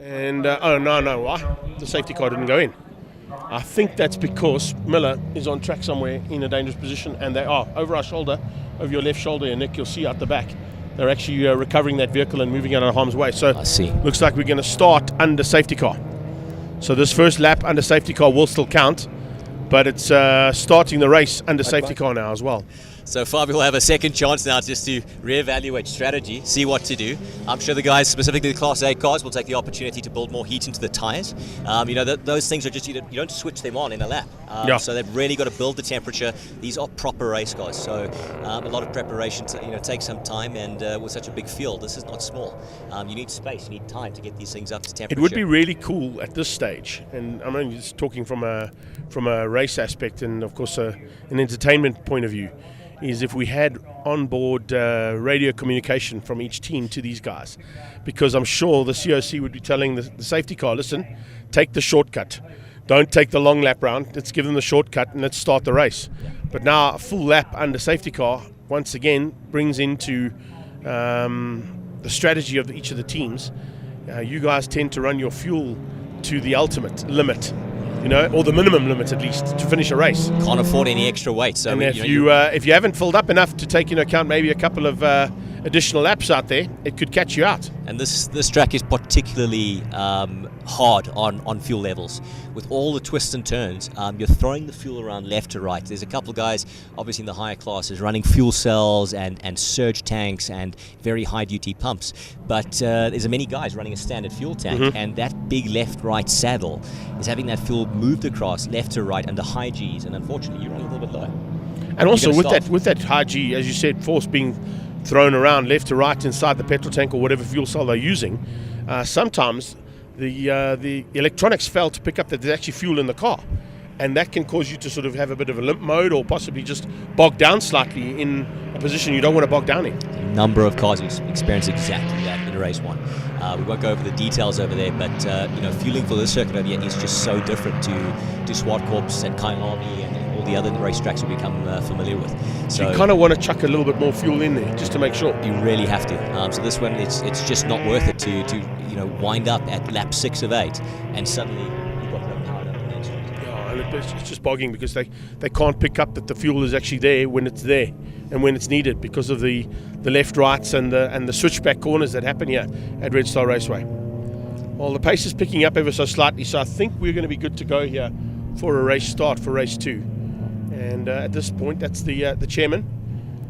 And, no, why? The safety car didn't go in. I think that's because Miller is on track somewhere in a dangerous position, and they are over our shoulder, over your left shoulder, and Nick, you'll see out the back. They're actually recovering that vehicle and moving it out of harm's way. So I see. Looks like we're going to start under safety car. So this first lap under safety car will still count, but it's starting the race under safety car now as well. So Fabio will have a second chance now just to reevaluate strategy, see what to do. I'm sure the guys, specifically the Class A cars, will take the opportunity to build more heat into the tyres. Those things are just, you don't switch them on in a lap. So they've really got to build the temperature. These are proper race cars, so a lot of preparation takes some time, and with such a big field, this is not small. You need space, you need time to get these things up to temperature. It would be really cool at this stage, and I'm only just talking from a race aspect and of course an entertainment point of view, is if we had onboard radio communication from each team to these guys, because I'm sure the COC would be telling the safety car, listen, take the shortcut, don't take the long lap round, let's give them the shortcut and let's start the race. But now a full lap under safety car once again brings into the strategy of each of the teams. You guys tend to run your fuel to the ultimate limit, or the minimum limit at least, to finish a race. Can't afford any extra weight. So and if you haven't filled up enough to take into account maybe a couple of additional laps out there, it could catch you out. And this track is particularly hard on fuel levels. With all the twists and turns, you're throwing the fuel around left to right. There's a couple of guys, obviously in the higher classes, running fuel cells and surge tanks and very high-duty pumps. But there's many guys running a standard fuel tank, and that big left-right saddle is having that fuel moved across left to right under high Gs, and unfortunately you're running a little bit low. And also with that high G, as you said, force being thrown around left to right inside the petrol tank or whatever fuel cell they're using, sometimes the electronics fail to pick up that there's actually fuel in the car, and that can cause you to sort of have a bit of a limp mode or possibly just bog down slightly in a position you don't want to bog down in. A number of cars experience exactly that in race one. We won't go over the details over there, but fueling for this circuit over here is just so different to Swart Corps and Kailani and all the other racetracks we've become familiar with. So you kind of want to chuck a little bit more fuel in there just to make sure. You really have to. So this one, it's just not worth it to wind up at lap 6 of 8 and suddenly you've got no power down the next one. Yeah, it's just bogging because they can't pick up that the fuel is actually there when it's there and when it's needed because of the left, rights and the switchback corners that happen here at Red Star Raceway. Well, the pace is picking up ever so slightly, so I think we're going to be good to go here for a race start for race 2. And at this point, that's the chairman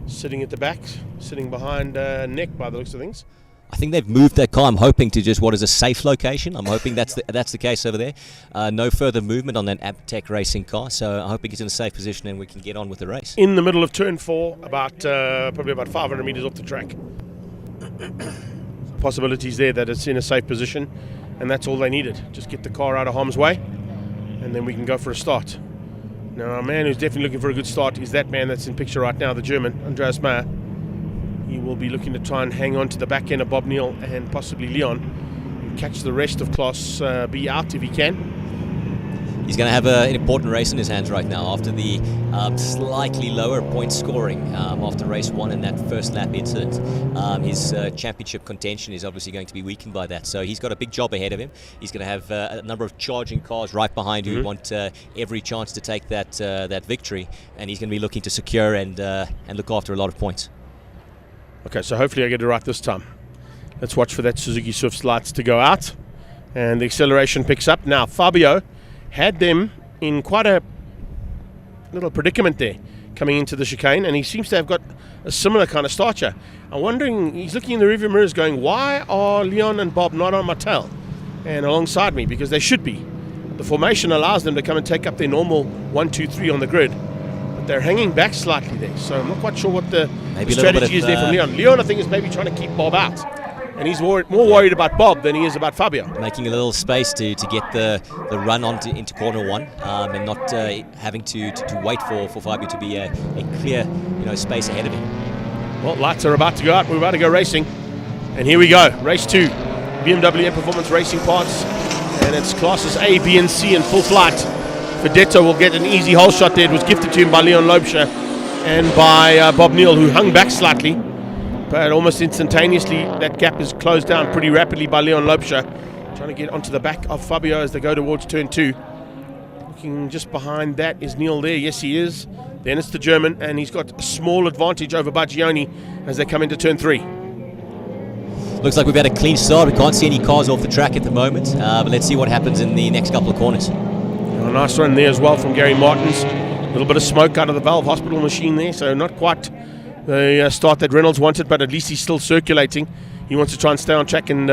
sitting at the back, sitting behind Nick by the looks of things. I think they've moved that car. I'm hoping to just what is a safe location. I'm hoping that's the case over there. No further movement on that Abtec racing car, so I'm hoping it's in a safe position and we can get on with the race. In the middle of turn 4, probably about 500 meters off the track. Possibilities there that it's in a safe position, and that's all they needed. Just get the car out of harm's way, and then we can go for a start. Now, a man who's definitely looking for a good start is that man that's in picture right now, the German, Andreas Meyer. He will be looking to try and hang on to the back end of Bob Neal and possibly Leon and catch the rest of Class B out if he can. He's going to have an important race in his hands right now after the slightly lower point scoring after race 1 and that first lap incident. His championship contention is obviously going to be weakened by that, so he's got a big job ahead of him. He's going to have a number of charging cars right behind who want every chance to take that victory, and he's going to be looking to secure and look after a lot of points. Okay, so hopefully I get it right this time. Let's watch for that Suzuki Swift's lights to go out, and the acceleration picks up. Now, Fabio had them in quite a little predicament there coming into the chicane, and he seems to have got a similar kind of starcher. I'm wondering, he's looking in the rearview mirrors going, why are Leon and Bob not on my tail and alongside me? Because they should be. The formation allows them to come and take up their normal 1, 2, 3 on the grid, but they're hanging back slightly there, so I'm not quite sure what the strategy is there from Leon. Leon, I think, is maybe trying to keep Bob out, and he's more worried about Bob than he is about Fabio. Making a little space to get the run into corner 1 and not having to wait for Fabio to be a clear space ahead of him. Well, lights are about to go out. We're about to go racing, and here we go. Race 2, BMW M Performance Racing Parts, and it's classes A, B, and C in full flight. Fedetto will get an easy hole shot there. It was gifted to him by Leon Loebscher and by Bob Neal, who hung back slightly. But almost instantaneously, that gap is closed down pretty rapidly by Leon Loebscher. Trying to get onto the back of Fabio as they go towards turn 2. Looking just behind that is Neil there. Yes, he is. Then it's the German, and he's got a small advantage over Baggioni as they come into turn 3. Looks like we've had a clean start. We can't see any cars off the track at the moment, but let's see what happens in the next couple of corners. A nice run there as well from Gary Martins. A little bit of smoke out of the valve hospital machine there, so not quite the start that Reynolds wanted, but at least he's still circulating. He wants to try and stay on track and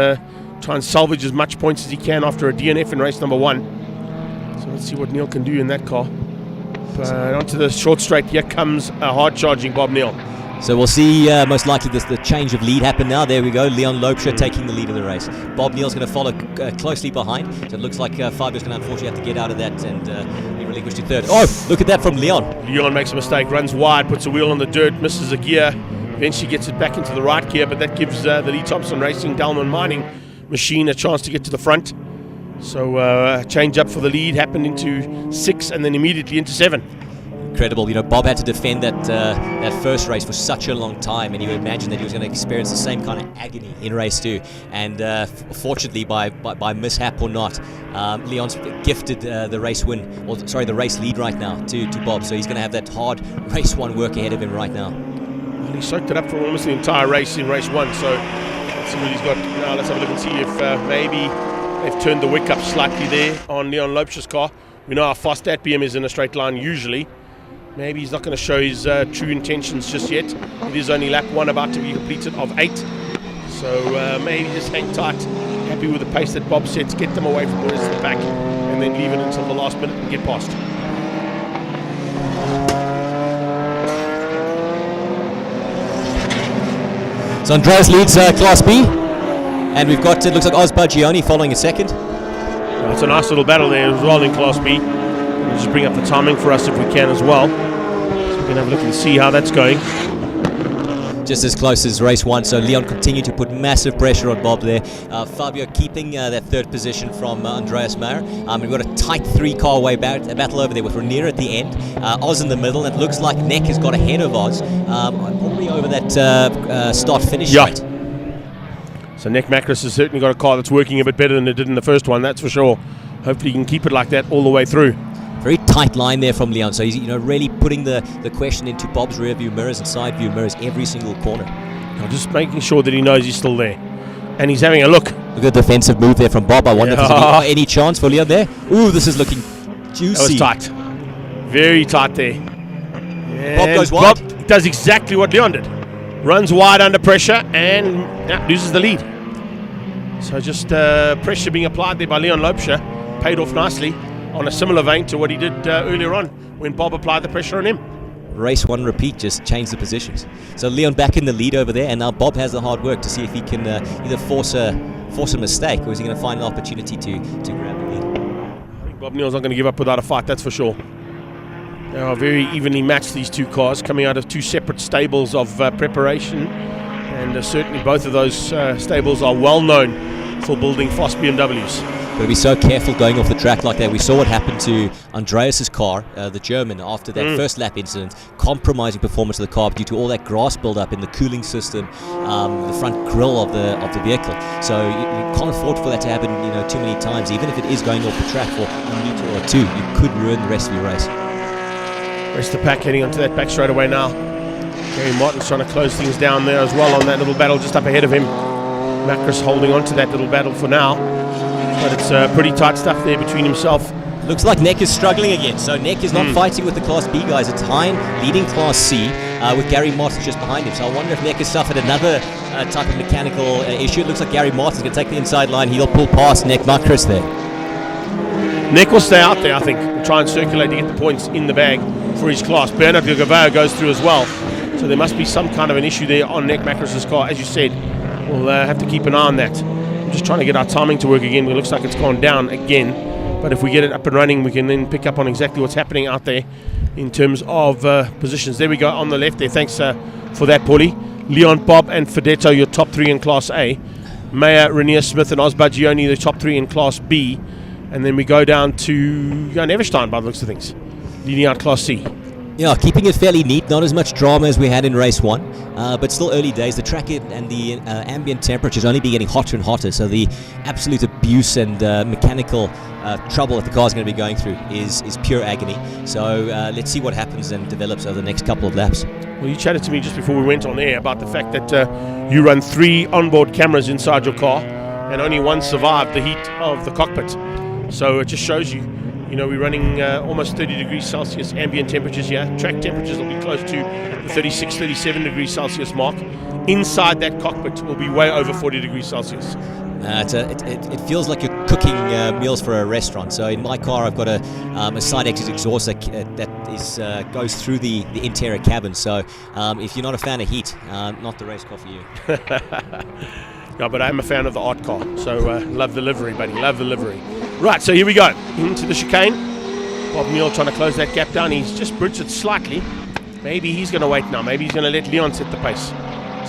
try and salvage as much points as he can after a DNF in race number 1. So let's see what Neil can do in that car. But onto the short straight, here comes a hard-charging Bob Neal. So we'll see most likely the change of lead happen now. There we go, Leon Lopesha taking the lead of the race. Bob Neal's going to follow closely behind. So it looks like Fabio's going to unfortunately have to get out of that and be relinquished to third. Oh, look at that from Leon. Leon makes a mistake, runs wide, puts a wheel on the dirt, misses a gear. Eventually gets it back into the right gear, but that gives the Lee Thompson Racing Dalman Mining machine a chance to get to the front. So change up for the lead happened into 6 and then immediately into 7. Incredible. Bob had to defend that first race for such a long time, and you would imagine that he was going to experience the same kind of agony in race 2. And fortunately, by mishap or not, Leon's gifted the race win, or sorry, the race lead right now to Bob. So he's going to have that hard race 1 work ahead of him right now. Well, he soaked it up for almost the entire race in race 1. So let's see what he's got now. Let's have a look and see if maybe they've turned the wick up slightly there on Leon Lopesha's car. We know how fast that BM is in a straight line usually. Maybe he's not going to show his true intentions just yet. It is only lap 1 about to be completed of 8. So maybe just hang tight, happy with the pace that Bob sets, get them away from the rest of the pack, and then leave it until the last minute and get past. So Andreas leads Class B, and we've got, it looks like Oz Baggioni following a second. It's a nice little battle there as well in Class B. We'll just bring up the timing for us if we can as well. So we can have a look and see how that's going. Just as close as race 1, so Leon continued to put massive pressure on Bob there. Fabio keeping that third position from Andreas Meyer. We've got a tight 3-car way battle over there with Renier at the end, Oz in the middle, and it looks like Neck has got ahead of Oz, probably over that start-finish straight. So Neck Macris has certainly got a car that's working a bit better than it did in the first one, that's for sure. Hopefully he can keep it like that all the way through. Very tight line there from Leon, so he's really putting the question into Bob's rear view mirrors and side view mirrors every single corner. Just making sure that he knows he's still there, and he's having a look. Look at the defensive move there from Bob. I wonder if there's any chance for Leon there. Ooh, this is looking juicy. That was tight, very tight there. And Bob goes wide. Bob does exactly what Leon did, runs wide under pressure and loses the lead. So just pressure being applied there by Leon Lopesha paid off nicely, on a similar vein to what he did earlier on when Bob applied the pressure on him. Race 1 repeat, just changed the positions. So Leon back in the lead over there, and now Bob has the hard work to see if he can either force a mistake, or is he going to find an opportunity to grab the lead. I think Bob Neal's not going to give up without a fight, that's for sure. They are very evenly matched, these two cars, coming out of two separate stables of preparation, and certainly both of those stables are well known for building fast BMWs. But be so careful going off the track like that. We saw what happened to Andreas's car, the German, after that first lap incident, compromising performance of the car due to all that grass build-up in the cooling system, the front grille of the vehicle. So you can't afford for that to happen, too many times. Even if it is going off the track for a meter or 2, you could ruin the rest of your race. Rest of the pack heading onto that back straight away now. Gary Martin's trying to close things down there as well on that little battle just up ahead of him. Macris holding on to that little battle for now. But it's pretty tight stuff there between himself. Looks like Neck is struggling again. So Neck is not fighting with the Class B guys. It's Hein leading Class C with Gary Martin just behind him. So I wonder if Neck has suffered another type of mechanical issue. It looks like Gary Martin's going to take the inside line. He'll pull past Neck Macris there. Neck will stay out there, I think, and try and circulate to get the points in the bag for his class. Bernard Gavao goes through as well. So there must be some kind of an issue there on Neck Macris's car. As you said, we'll have to keep an eye on that. I'm just trying to get our timing to work again. It looks like it's gone down again, but if we get it up and running, we can then pick up on exactly what's happening out there in terms of positions. There we go on the left there. Thanks for that, Paulie. Leon, Bob and Fedetto, your top 3 in Class A. Mayer, Renier, Smith and Osbagioni, the top 3 in Class B. And then we go down to Jan Everstein by the looks of things, leading out Class C. Yeah, keeping it fairly neat, not as much drama as we had in race 1, but still early days. The track and the ambient temperatures only be getting hotter and hotter, so the absolute abuse and mechanical trouble that the car's going to be going through is pure agony. So let's see what happens and develops over the next couple of laps. Well, you chatted to me just before we went on air about the fact that you run 3 onboard cameras inside your car and only one survived the heat of the cockpit. So it just shows you, we're running almost 30 degrees Celsius ambient temperatures here. Track temperatures will be close to the 36, 37 degrees Celsius mark. Inside that cockpit will be way over 40 degrees Celsius. It feels like you're cooking meals for a restaurant. So in my car, I've got a side exit exhaust that goes through the interior cabin. So if you're not a fan of heat, not the race car for you. No, but I'm a fan of the art car. So love the livery, buddy. Love the livery. Right, so here we go. Into the chicane. Bob Neal trying to close that gap down. He's just bridged it slightly. Maybe he's going to wait now. Maybe he's going to let Leon set the pace.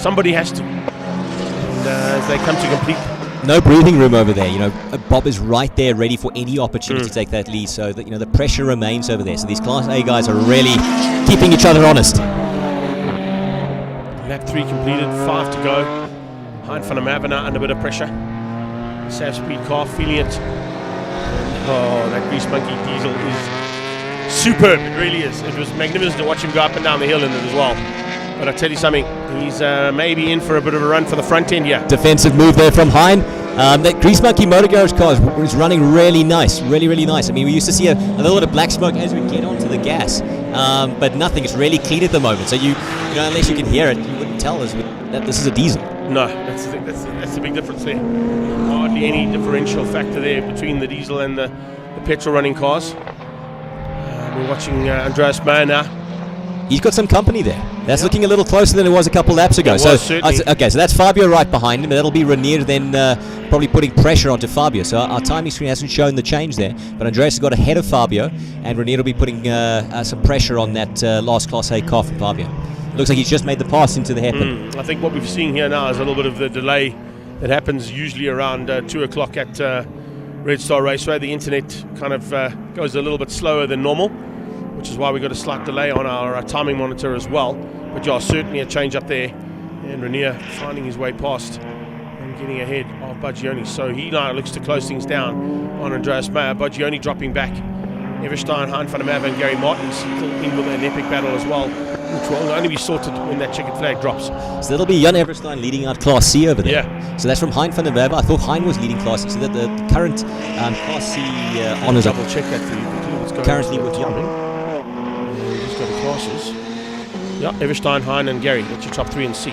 Somebody has to. And as they come to complete. No breathing room over there. Bob is right there, ready for any opportunity to take that lead. So that the pressure remains over there. So these Class A guys are really keeping each other honest. Lap 3 completed, 5 to go. Hein van der Merwe under a bit of pressure. Sav Speed car feeling it. Oh, that Grease Monkey diesel is superb. It really is. It was magnificent to watch him go up and down the hill in it as well. But I tell you something, he's maybe in for a bit of a run for the front end here. Defensive move there from Hein. That Grease Monkey Motor Garage car is running really nice, really nice. I mean, we used to see a little bit of black smoke as we get onto the gas, but nothing. It's really clean at the moment. So unless you can hear it, you wouldn't tell us that this is a diesel. No, that's the big difference there. Hardly any differential factor there between the diesel and the petrol running cars. We're watching Andreas Meyer now. He's got some company there. That's looking a little closer than it was a couple laps ago. So that's Fabio right behind him. That'll be Renier then probably putting pressure onto Fabio. So our timing screen hasn't shown the change there. But Andreas has got ahead of Fabio, and Renier will be putting some pressure on that last Class A car from Fabio. Looks like he's just made the pass into the hairpin. I think what we're seeing here now is a little bit of the delay that happens usually around 2 o'clock at Red Star Raceway. The internet kind of goes a little bit slower than normal, which is why we got a slight delay on our timing monitor as well. But yeah, certainly a change up there. And Renier finding his way past and getting ahead of Baggioni. So he now looks to close things down on Andreas Meyer. Baggioni dropping back. Everstein, Hein van der Merwe and Gary Martin still in with an epic battle as well, which will only be sorted when that checkered flag drops. So that'll be Jan Everstein leading out Class C over there. Yeah. So that's from Hein van der Merwe. I thought Hein was leading Class C, so that the current Class C honours double check that for you. What's going currently with Jan. Just go to classes. Yeah, Everstein, Hein and Gary. That's your top 3 in C.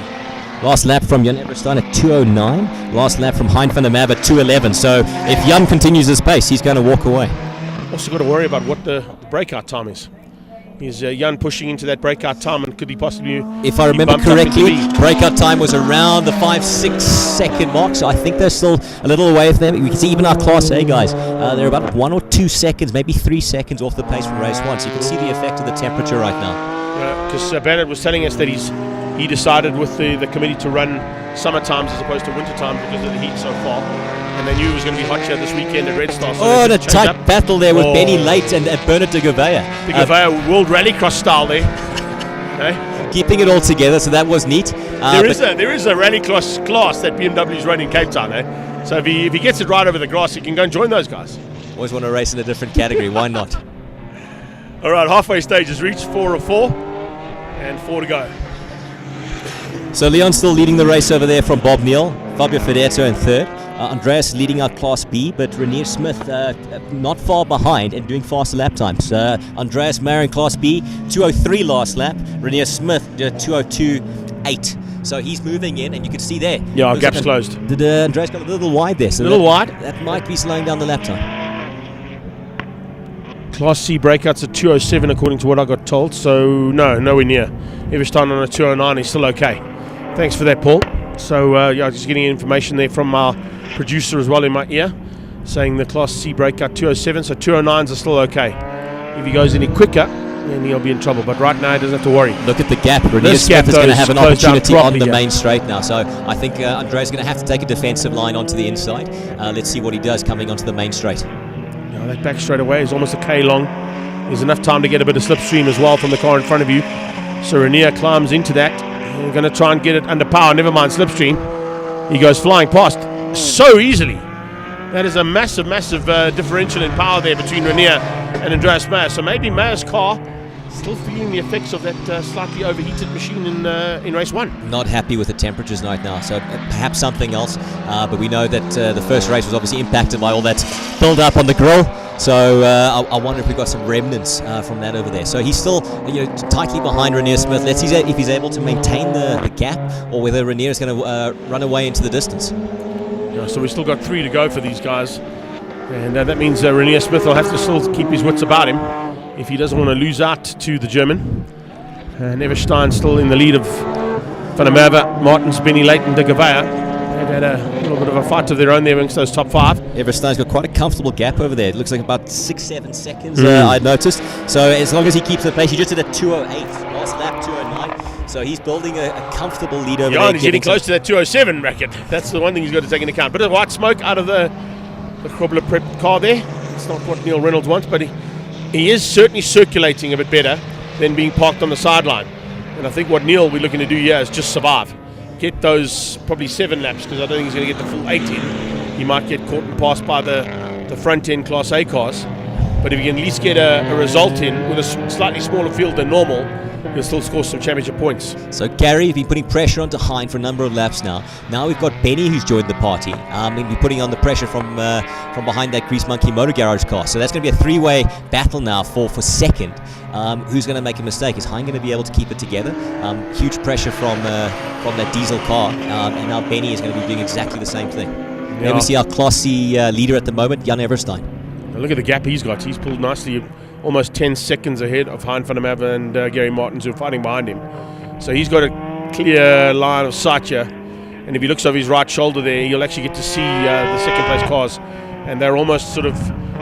Last lap from Jan Everstein at 2:09. Last lap from Hein van der Merwe at 2:11. So if Jan continues his pace, he's going to walk away. Also got to worry about what the breakout time is. Is Jan pushing into that breakout time, and could he possibly... If I remember correctly, breakout time was around the 5-6 second mark, so I think they're still a little away from them. We can see even our Class A guys, they're about 1 or 2 seconds, maybe 3 seconds off the pace from race 1, so you can see the effect of the temperature right now. Because Bernard was telling us that he decided with the committee to run summer times as opposed to winter times because of the heat so far. And they knew it was going to be hot here this weekend at Red Star. So and a tight battle there with Benny Late and Bernard de Gouveia. De Gouveia, World Rallycross style there. Okay. Keeping it all together, so that was neat. There is a rallycross class that BMW is running in Cape Town. So if he gets it right over the grass, he can go and join those guys. Always want to race in a different category, why not? All right, halfway stage is reached, 4 of 4, and 4 to go. So Leon still leading the race over there from Bob Neal, Fabio Fedetto in third. Andreas leading out Class B, but Renier Smith not far behind and doing faster lap times. Andreas Meyer in Class B, 2:03 last lap. Renier Smith, 2:02.8. So he's moving in, and you can see there. Yeah, our gap's closed. Did Andreas got a little wide there? So a little wide? That might be slowing down the lap time. Class C breakouts at 2:07 according to what I got told. So nowhere near. Everstein on a 2:09 is still okay. Thanks for that, Paul. So just getting information there from our producer as well in my ear, saying the Class C breakout 2:07, so 2:09s are still okay. If he goes any quicker, then he'll be in trouble. But right now, he doesn't have to worry. Look at the gap. Renier Smith is going to have an opportunity on the main straight now. So I think Andreas is going to have to take a defensive line onto the inside. Let's see what he does coming onto the main straight. That back straight away is almost a K long. There's enough time to get a bit of slipstream as well from the car in front of you. So Renier climbs into that. We're going to try and get it under power. Never mind slipstream. He goes flying past so easily. That is a massive, massive differential in power there between Renier and Andreas Meyer. So maybe Meyer's car still feeling the effects of that slightly overheated machine in race 1. Not happy with the temperatures right now, so perhaps something else. But we know that the first race was obviously impacted by all that build up on the grill. So I wonder if we've got some remnants from that over there. So he's still tightly behind Renier Smith. Let's see if he's able to maintain the gap, or whether Renier is going to run away into the distance. Yeah, so we've still got 3 to go for these guys. And that means Renier Smith will have to still keep his wits about him if he doesn't want to lose out to the German. Everstein still in the lead of Van der Merwe, Martens, Benny Leighton, De Gavea. They've had a little bit of a fight of their own there amongst those top 5. Everstein's got quite a comfortable gap over there. It looks like about 6-7 seconds, I noticed. So as long as he keeps the pace, he just did a 2:08, last lap 2:09. So he's building a comfortable lead over there. And he's getting close to that 2:07 bracket. That's the one thing he's got to take into account. Bit of white smoke out of the Krobler Prep car there. It's not what Neil Reynolds wants, but he is certainly circulating a bit better than being parked on the sideline. And I think what Neil will be looking to do here is just survive. Get those probably 7 laps, because I don't think he's going to get the full 8 in. He might get caught and passed by the front-end Class A cars. But if he can at least get a result in with a slightly smaller field than normal, he'll still score some championship points. So Gary has been putting pressure onto Hein for a number of laps now. Now we've got Benny who's joined the party. He'll be putting on the pressure from behind that Grease Monkey Motor Garage car. So that's going to be a 3-way battle now for second. Who's going to make a mistake? Is Hein going to be able to keep it together? Huge pressure from that diesel car. And now Benny is going to be doing exactly the same thing. Yeah. There we see our Class C leader at the moment, Jan Everstein. Now look at the gap he's got. He's pulled nicely, almost 10 seconds ahead of Hein van der Merwe and Gary Martens, who are fighting behind him. So he's got a clear line of sight here. And if he looks over his right shoulder there, you'll actually get to see the second place cars. And they're almost sort of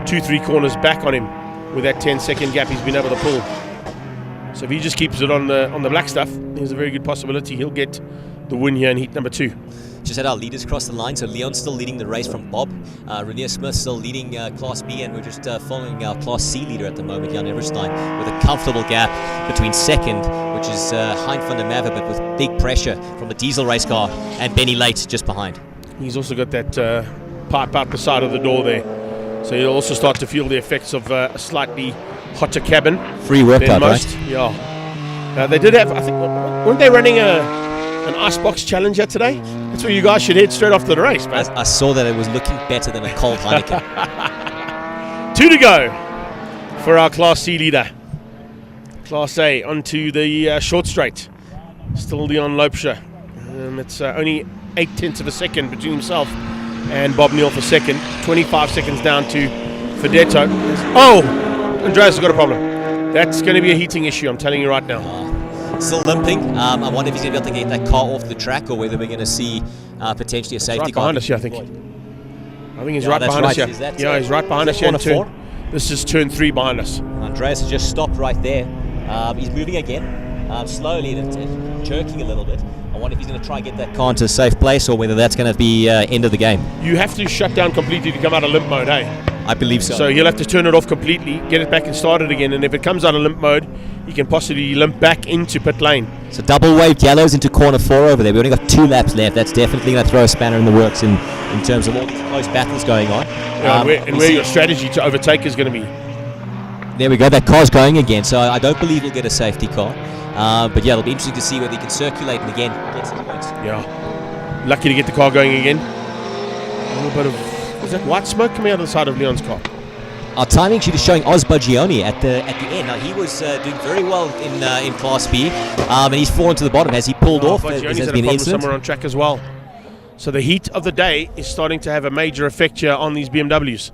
2-3 corners back on him with that 10-second gap he's been able to pull. So if he just keeps it on the black stuff, there's a very good possibility he'll get the win here in heat number 2. Just had our leaders cross the line, so Leon's still leading the race from Bob. Renier Smith still leading Class B, and we're just following our Class C leader at the moment, Jan Everstein, with a comfortable gap between second, which is Hein van der Merwe, but with big pressure from the diesel race car, and Benny Late just behind. He's also got that pipe out the side of the door there, so he'll also start to feel the effects of a slightly hotter cabin. Free workout, right? Yeah. They did have, I think, weren't they running an icebox challenge here today? That's where you guys should head straight after the race, man. I saw that it was looking better than a cold Heineken. 2 to go for our Class C leader. Class A onto the short straight. Still Leon Loubser. It's only 0.8 of a second between himself and Bob Neal for second. 25 seconds down to Fedetto. Oh, Andreas has got a problem. That's going to be a heating issue, I'm telling you right now. Still limping. I wonder if he's going to be able to get that car off the track, or whether we're going to see potentially a safety car. Right behind us here, I think. I think he's right behind us here. He's right behind us here in turn. This is turn 3 behind us. Andreas has just stopped right there. He's moving again, slowly, and it's jerking a little bit. I wonder if he's going to try and get that car into a safe place, or whether that's going to be end of the game. You have to shut down completely to come out of limp mode, hey? I believe so. So he'll have to turn it off completely, get it back and start it again, and if it comes out of limp mode, he can possibly limp back into pit lane. So double waved yellows into corner 4 over there. We only got 2 laps left. That's definitely going to throw a spanner in the works in terms of all these close battles going on. Yeah, and where your strategy to overtake is going to be. There we go. That car's going again, so I don't believe we'll get a safety car. But yeah, it'll be interesting to see whether he can circulate and again get some points. Yeah. Lucky to get the car going again. A little bit of... Was that white smoke coming out of the side of Leon's car? Our timing sheet is showing Oz Bagioni at the end. Now he was doing very well in Class B, and he's fallen to the bottom. Has he pulled off? Bagioni's had a problem somewhere on track as well. So the heat of the day is starting to have a major effect here on these BMWs.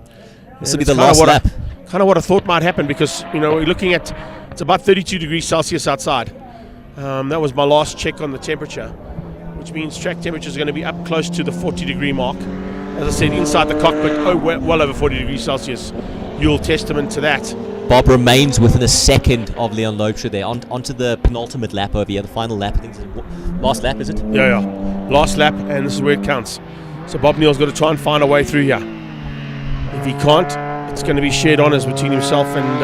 This will be the last lap. Kind of what I thought might happen, because we're looking at, it's about 32 degrees Celsius outside. That was my last check on the temperature, which means track temperature is going to be up close to the 40 degree mark. As I said, inside the cockpit, well over 40 degrees Celsius. You'll testament to that. Bob remains within a second of Leon Loubser there. Onto the penultimate lap over here, the final lap. I think it's last lap, is it? Yeah. Last lap, and this is where it counts. So Bob Neal's got to try and find a way through here. If he can't, it's going to be shared honours between himself and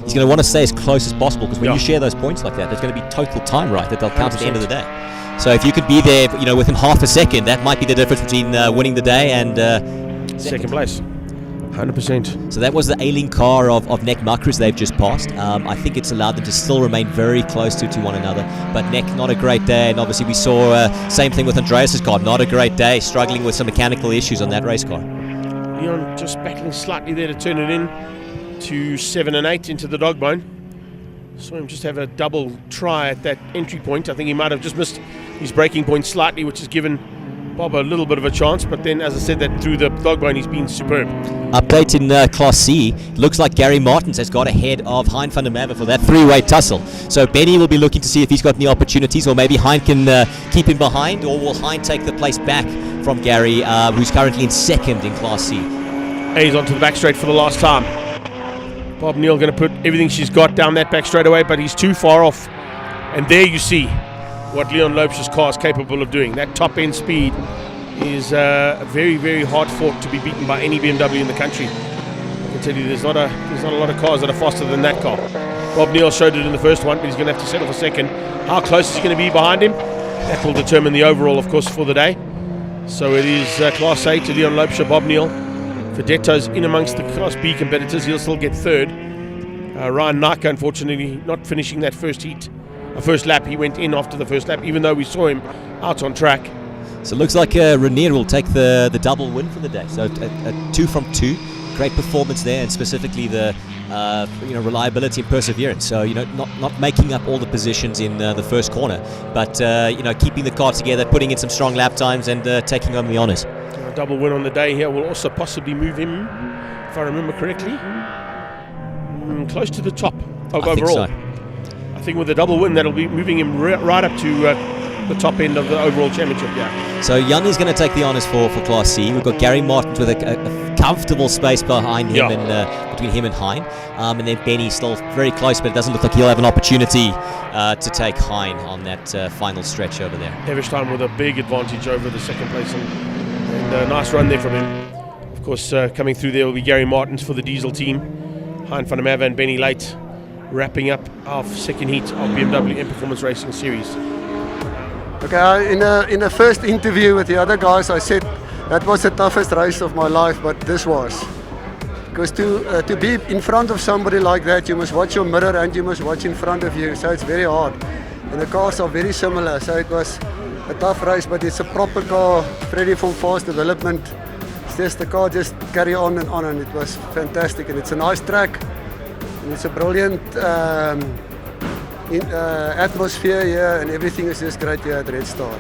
he's going to want to stay as close as possible, because when Yeah. you share those points like that, there's going to be total time right that they'll count at the end of the day. So if you could be there, within half a second, that might be the difference between winning the day and Second place. 100%. So that was the ailing car of Neck Makris they've just passed. I think it's allowed them to still remain very close to one another. But Neck, not a great day, and obviously we saw same thing with Andreas's car. Not a great day, struggling with some mechanical issues on that race car. Leon just battling slightly there to turn it in to 7 and 8 into the dog bone. Saw him just have a double try at that entry point. I think he might have just missed his braking point slightly, which has given Bob a little bit of a chance. But then, as I said, that through the dog bone, he's been superb. Update in Class C. Looks like Gary Martins has got ahead of Hein van der Merwe for that three-way tussle. So Benny will be looking to see if he's got any opportunities, or maybe Hein can keep him behind, or will Hein take the place back from Gary, who's currently in second in Class C. He's onto the back straight for the last time. Bob Neal going to put everything she's got down that back straight away, but he's too far off. And there you see what Leon Lopes's car is capable of doing. That top end speed is very, very hard fought to be beaten by any BMW in the country. I can tell you there's not a lot of cars that are faster than that car. Bob Neal showed it in the first one, but he's going to have to settle for second. How close is he going to be behind him? That will determine the overall, of course, for the day. So it is Class A to Leon Lopes, Bob Neal. Vedetto's in amongst the Class B competitors. He'll still get third. Ryan Naka, unfortunately, not finishing that first lap. He went in after the first lap, even though we saw him out on track. So it looks like Renier will take the double win for the day. So a 2 from 2. Great performance there, and specifically the reliability and perseverance. So not making up all the positions in the first corner, but keeping the car together, putting in some strong lap times, and taking home the honours. A double win on the day here will also possibly move him, if I remember correctly, close to the top of overall. I think with a double win, that'll be moving him right up to the top end of the overall championship. Yeah. So Young is going to take the honours for Class C. We've got Gary Martins with a comfortable space behind him, and between him and Hein. And then Benny still very close, but it doesn't look like he'll have an opportunity to take Hein on that final stretch over there. Everstein with a big advantage over the second place, and a nice run there from him. Of course, coming through there will be Gary Martins for the diesel team. Hein van der Merwe and Benny Late wrapping up our second heat of BMW M Performance Racing Series. Okay, in the first interview with the other guys, I said that was the toughest race of my life, but this was. Because to be in front of somebody like that, you must watch your mirror and you must watch in front of you, so it's very hard. And the cars are very similar, so it was a tough race, but it's a proper car, ready for fast development. It's just the car just carry on, and it was fantastic. And it's a nice track, and it's a brilliant atmosphere here, and everything is just great here at Red Star.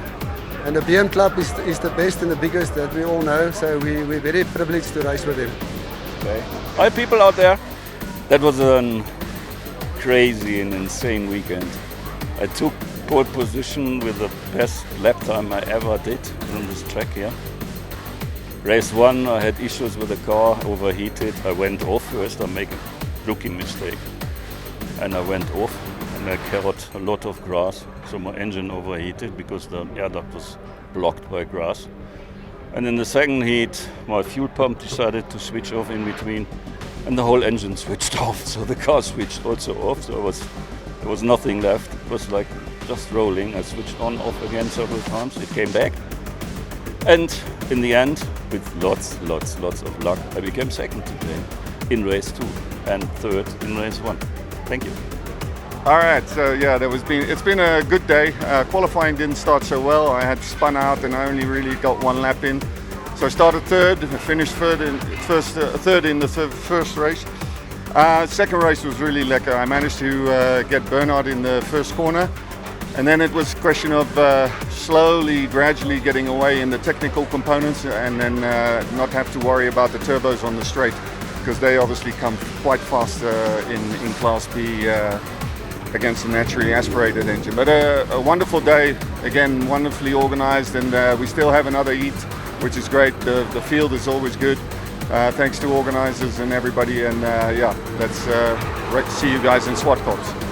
And the BM Club is the best and the biggest that we all know, so we're very privileged to race with them. Okay. Hi people out there. That was a crazy and insane weekend. I took pole position with the best lap time I ever did on this track here. Race 1, I had issues with the car, overheated. I went off first, I made a rookie mistake. And I went off and I carried a lot of grass, so my engine overheated because the air duct was blocked by grass. And in the second heat, my fuel pump decided to switch off in between, and the whole engine switched off, so the car switched also off, so there was nothing left. It was like just rolling. I switched on, off again several times. It came back, and in the end, with lots of luck, I became second today in race 2 and third in race 1. Thank you. All right, so yeah, it's been a good day. Qualifying didn't start so well. I had spun out and I only really got one lap in. So I started third, finished third in the first race. Second race was really lekker. I managed to get Bernard in the first corner. And then it was a question of slowly, gradually getting away in the technical components, and then not have to worry about the turbos on the straight, because they obviously come quite fast in Class B against a naturally aspirated engine. But a wonderful day, again, wonderfully organized, and we still have another heat, which is great. The field is always good. Thanks to organizers and everybody, and yeah, let's see you guys in SWAT Corps.